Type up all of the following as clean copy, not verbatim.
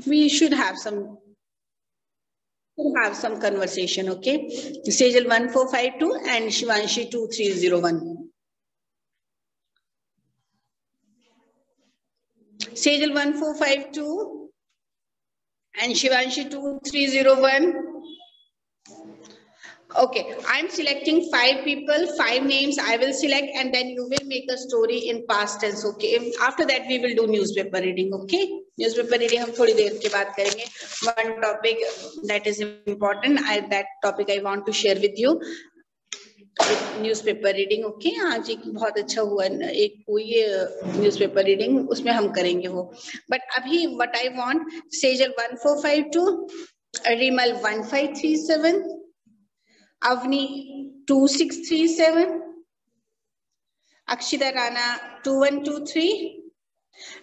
We should have some conversation, okay? Sejal 1452 and Shivanshi 2301. Sejal 1452 and Shivanshi 2301. Okay, I'm selecting 5 people, 5 names I will select, and then you will make a story in past tense, okay? After that we will do newspaper reading, okay? Newspaper reading हम थोड़ी देर के बाद करेंगे. One topic that is important, that topic I want to share with you. Newspaper reading, okay? आज एक बहुत अच्छा हुआ, एक हुई न्यूज़पेपर रीडिंग, उसमें हम करेंगे वो. बट अभी what I want, Sejal 1452, Rimmel 1537, Avni 2637, Akshita Rana 2123,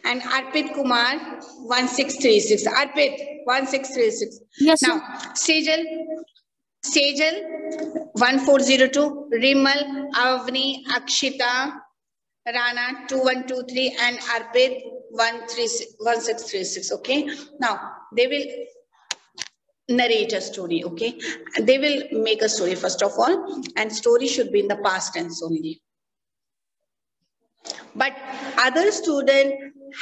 and Arpit Kumar 1636. Arpit 1636. Yes, now Sejal 1402, Rimal, Avni, Akshita Rana 2123, and Arpit 1636. Okay, now they will narrate a story, okay? They will make a story first of all, and story should be in the past tense only. But other student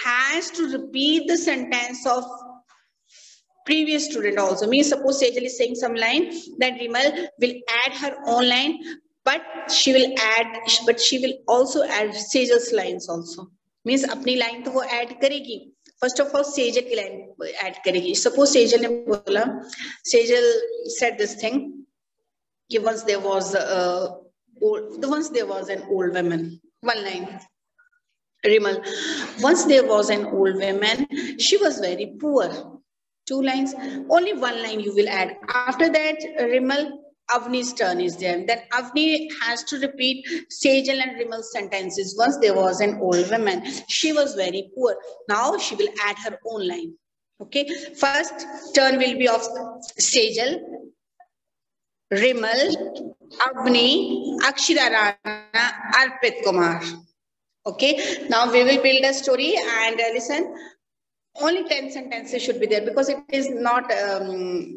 has to repeat the sentence of previous student also. Means suppose Sejal is saying some line, then Rimal will add her own line, but she will also add Sejal's lines also. Means अपनी line तो वो add करेगी. First of all, Sejal की line add करेगी. Suppose Sejal ने बोला, Sejal said this thing, कि once there was an old woman. One line. Rimal, once there was an old woman, she was very poor. 2 lines. Only 1 line you will add. After that, Rimal, Avni's turn is there. Then Avni has to repeat Sejal and Rimal's sentences. Once there was an old woman, she was very poor. Now she will add her own line. Okay. First turn will be of Sejal, Rimal, Avni, Akshita Rana, Arpit Kumar. Okay. Now we will build a story and listen. Only 10 sentences should be there because it is not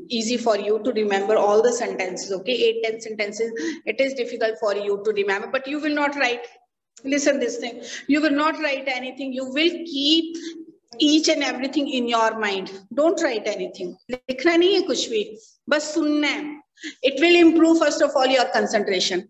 easy for you to remember all the sentences. Okay, 8-10 sentences, it is difficult for you to remember, but you will not write. Listen this thing, you will not write anything. You will keep each and everything in your mind. Don't write anything. लिखना नहीं है कुछ भी, बस सुनना है. It will improve first of all your concentration.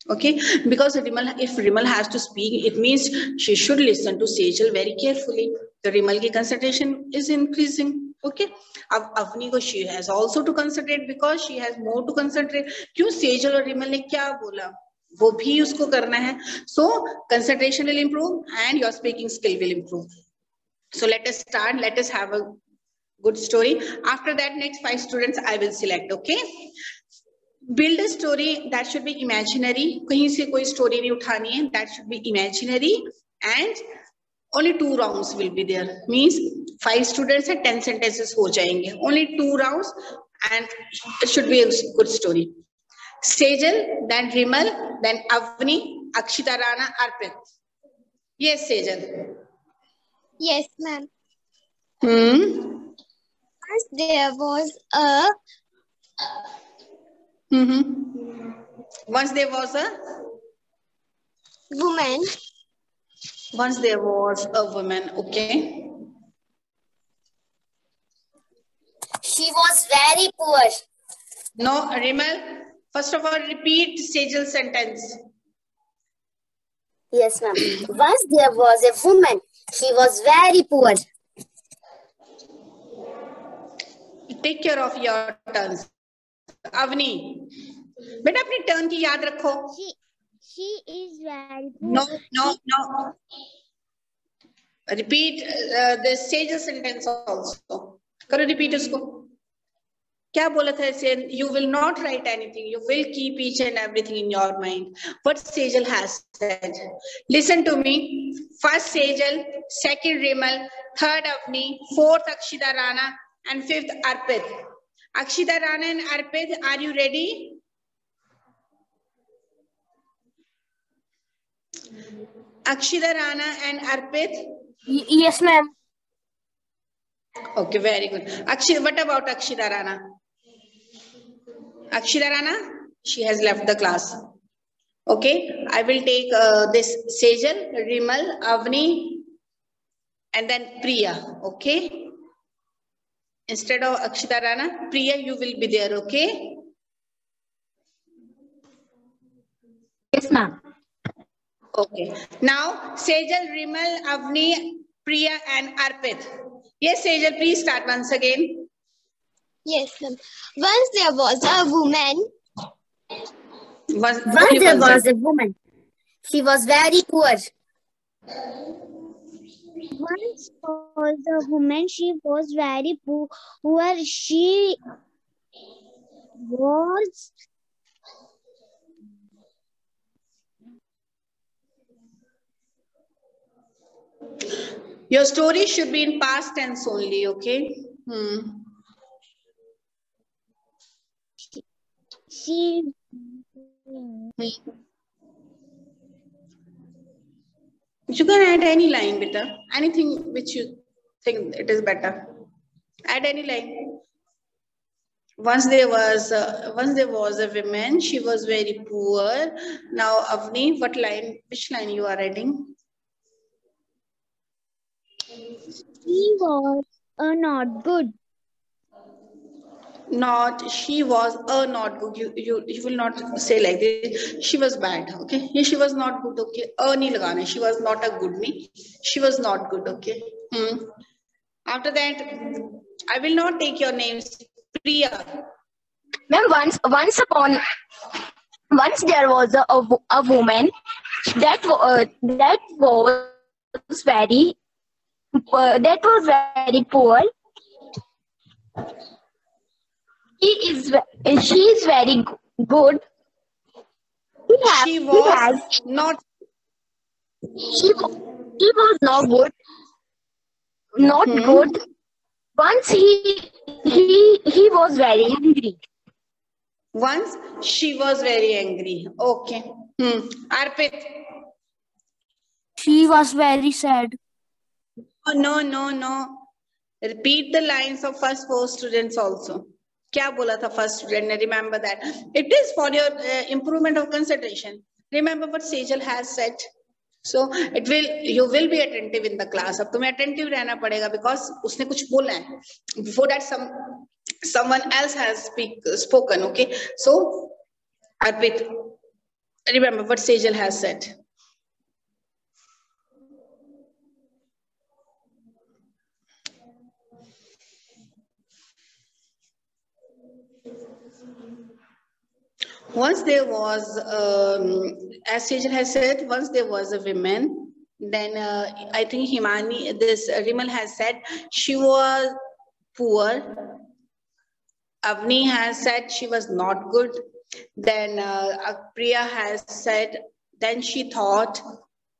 Okay, because if Rimal has to speak, it means she should listen to Sejal very carefully. The Rimal ki concentration is increasing. Okay, Avni ko she has also to concentrate because she has more to concentrate. क्यों Sejal और Rimal ने क्या बोला, वो भी उसको करना है. So concentration will improve and your speaking skill will improve. So let us start. Let us have a good story. After that, next 5 students I will select. Okay. Build a story that should be imaginary. कहीं से कोई story नहीं उठानी है. That should be imaginary and only 2 rounds will be there. Means 5 students and 10 sentences हो जाएंगे. Only 2 rounds and it should be a good story. Sejal, then Rimal, then Avni, Akshita Rana, Arpit. Yes, Sejal. Yes, ma'am. Once there was a Once there was a woman. Once there was a woman. Okay. She was very poor. No, Rimal. First of all, repeat Sejal's sentence. Yes, ma'am. Once there was a woman. She was very poor. Take care of your turns. Avni, बेटा अपनी turn की याद रखो. She is very poor. No. Repeat the Sejal sentence also. करो repeat उसको. क्या बोला था इसे? You will not write anything. You will keep each and everything in your mind. What Sejal has said. Listen to me. First Sejal, second Rimal, third Avni, fourth Akshita Rana, and fifth Arpit. Akshita Rana and Arpit, are you ready? Akshita Rana and Arpit? Yes, ma'am. Okay, very good. What about Akshita Rana? Akshita Rana, she has left the class. Okay, I will take this Sejal, Rimal, Avni, and then Priya. Okay, instead of Akshita Rana, Priya, you will be there. Okay. Yes, ma'am. Okay. Now, Sejal, Rimal, Avni, Priya, and Arpit. Yes, Sejal, please start once again. Yes, ma'am. Once there was a woman. Once there was a woman. She was very poor. Once was a woman. She was very poor. She was. Your story should be in past tense only, okay? She. You can add any line, beta. Anything which you think it is better. Add any line. Once there was a woman. She was very poor. Now, Avni, what line? Which line you are adding? She was not good. She was not good. You will not say like this. She was bad. Okay. Yeah, she was not good. Okay. Nahi lagana. She was not a good me. She was not good. Okay. After that, I will not take your names. Priya. Ma'am, once there was a woman that was very poor. She is very good. She was not good. Not good. Once he was very angry. Once she was very angry. Okay. Arpit. She was very sad. Oh, no. Repeat the lines of first 4 students also. क्या बोला था first student ने? Remember that. It is for your improvement of concentration. Remember what Sejal has said. So you will be attentive in the class. अब तुम्हें attentive रहना पड़ेगा because उसने कुछ बोला है. Before that someone else has spoken. Okay. So Arpit, remember what Sejal has said. Once there was, as Sejal has said, once there was a woman, then I think Rimal has said she was poor. Avni has said she was not good. Then Priya has said, then she thought,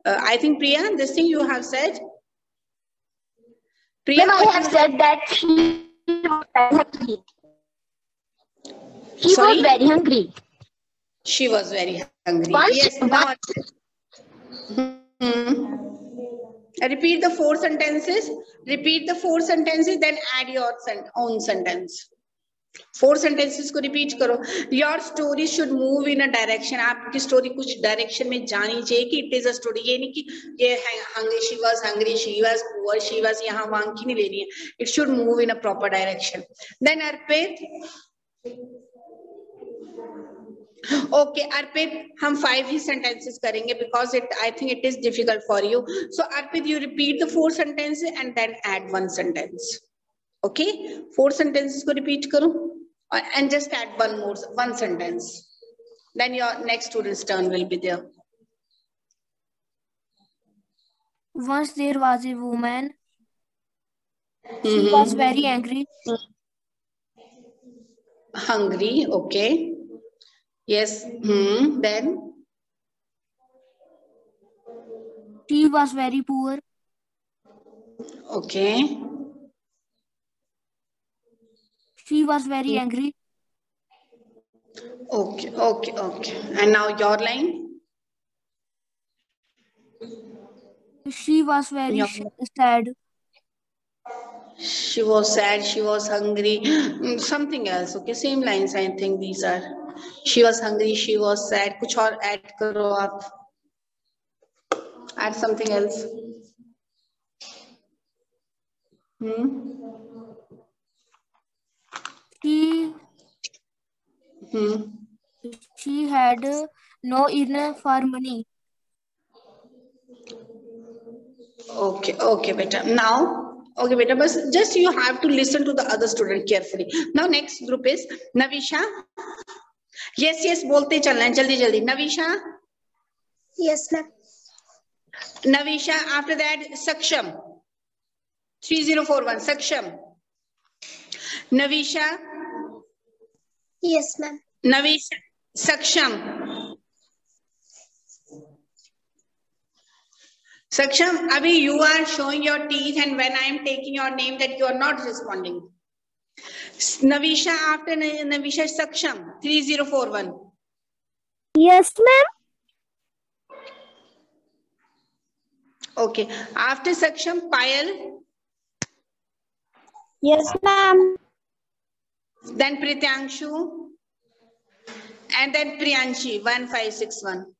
I think Priya, this thing you have said? Priya, I have said that she was very hungry. She was very hungry. She was very hungry. Yes. Repeat the 4 sentences. Repeat the 4 sentences, then add your own sentence. 4 sentences को repeat करो. Your story should move in a direction. आपकी story कुछ direction में जानी चाहिए कि it is a story. ये नहीं कि ये hungry, she was hungry, she was poor, she was यहाँ वहाँ की नहीं लेनी है. It should move in a proper direction. Then Arpit. Okay, Arpit, हम 5 ही sentences करेंगे because I think it is difficult for you. So Arpit, you repeat the 4 sentences and then add 1 sentence. Okay, 4 sentences को repeat करो and just add 1 sentence. Then your next student's turn will be there. Once there was a woman. She was very angry. Hungry, okay. Yes. Then she was very poor. Okay. She was very angry. Okay. And now your line. She was very sad. She was sad, she was hungry, something else. Okay, same lines I think these are. She was hungry, she was sad. कुछ और add करो आप. Add something else. She had no enough for money. Okay, beta. Now, okay, beta, but just you have to listen to the other student carefully. Now, next group is Navisha. Yes, bolte chalna hai, jaldi. Navisha. Yes, ma'am. Navisha. After that, Saksham. 3041. Saksham. Navisha. Yes, ma'am. Navisha. Saksham. Saksham, abhi you are showing your teeth, and when I am taking your name, that you are not responding. Navisha, after Navisha, Saksham, 3041. Yes, ma'am. Okay. After Saksham, Payal. Yes, ma'am. Then Prityangshu. And then Priyanshi, 1561.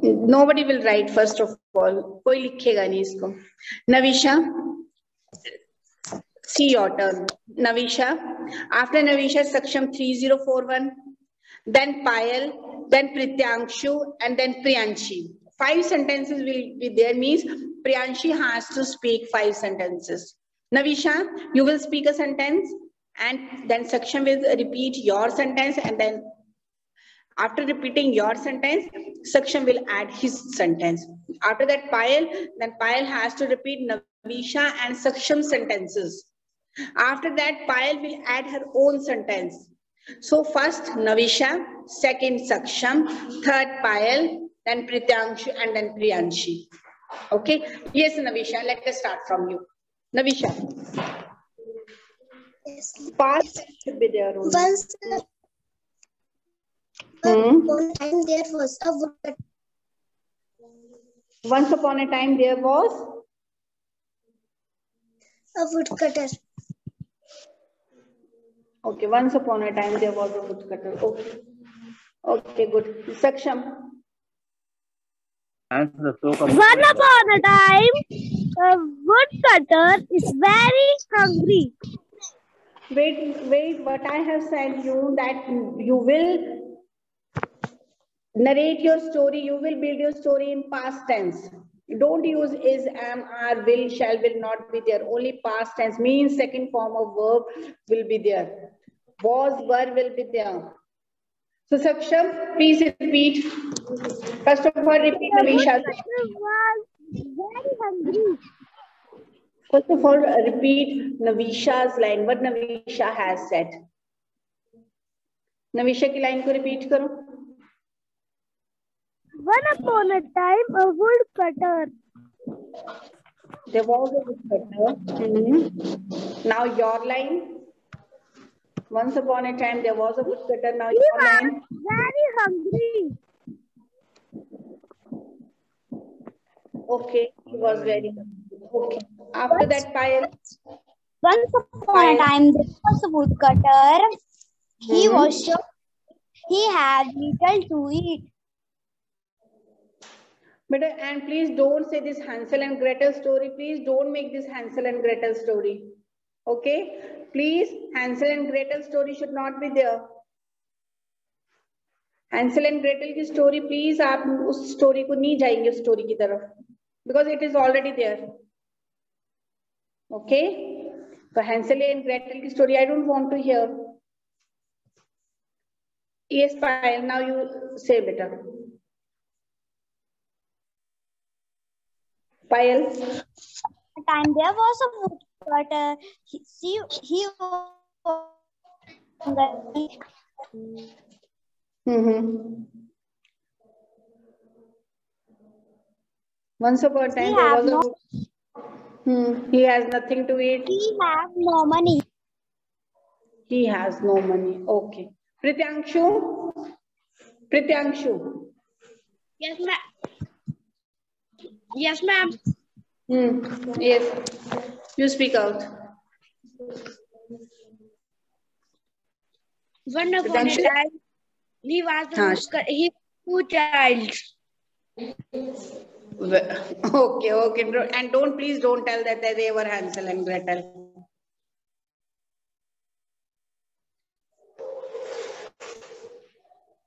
Nobody will write first of all. कोई लिखेगा नहीं इसको. Navisha, see your turn. Navisha. After Navisha, Saksham 3041. Then Payal, then Prityangshu, and then Priyanshi. 5 sentences will be there, means Priyanshi has to speak 5 sentences. Navisha, you will speak a sentence, and then Saksham will repeat your sentence, and then after repeating your sentence, Saksham will add his sentence. After that, then Payal has to repeat Navisha and Saksham's sentences. After that, Payal will add her own sentence. So first Navisha, second Saksham, third Payal, then Prityangshu, and then Priyanshi. Okay? Yes, Navisha, let us start from you. Navisha. Yes. Past tense should be there only. Once upon a time there was a woodcutter. Once upon a time there was A woodcutter. Okay, once upon a time there was a woodcutter. Okay, good. Saksham. One upon a time, a woodcutter is very hungry. Wait, what I have said you that you will narrate your story, you will build your story in past tense. Don't use is, am, are, will, shall, will not be there. Only past tense means second form of verb will be there. Was, were will be there. So Saksham, please repeat. First of all, repeat Navisha. Was very hungry. First of all, repeat Navisha's line. What Navisha has said. Navisha की line को repeat करो. Once upon a time, a woodcutter. There was a woodcutter. Now your line. Once upon a time there was a woodcutter. Now your line. Very hungry. Okay, he was very hungry. Okay. After that, Payal. Once upon a time, there was a woodcutter. He was sure he had little to eat. But and please don't say this Hansel and Gretel story. Please don't make this Hansel and Gretel story. Okay? Please, Hansel and Gretel story should not be there. Hansel and Gretel की story, please आप उस story को नहीं जाएंगे उस story की तरफ, because it is already there. Okay? So Hansel and Gretel की story I don't want to hear. Yes, Payal, now you say better. Payal. Time there was a woodcutter. He was Once upon a time there was a he has nothing to eat. He has no money. He has no money. Okay. Prityangshu. Yes, ma'am. Yes, ma'am. Yes. You speak out. Once upon a Priyanshu? time, he was a Haan. woodcutter. He two childs. Okay, okay. And please don't tell that they were Hansel and Gretel.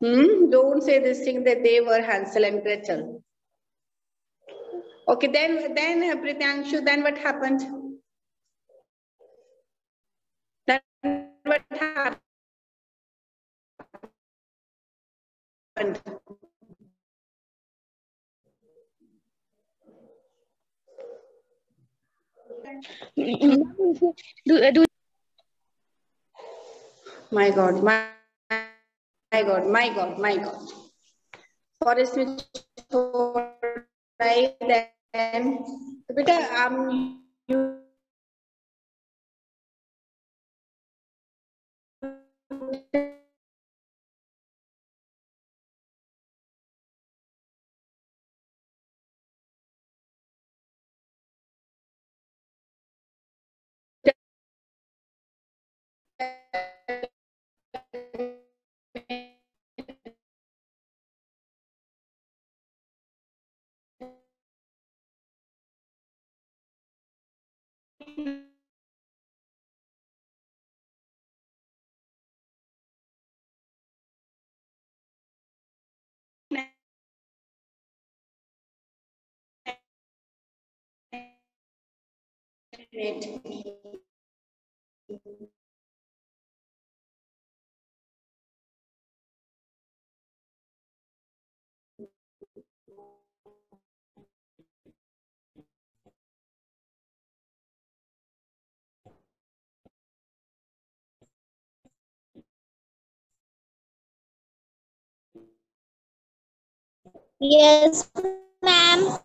Don't say this thing that they were Hansel and Gretel. Okay, then Prityanshu, then what happened? Then what happened? My God, my God, my God, my God. Forest में छोड़ाई then बेटा you Yes, ma'am.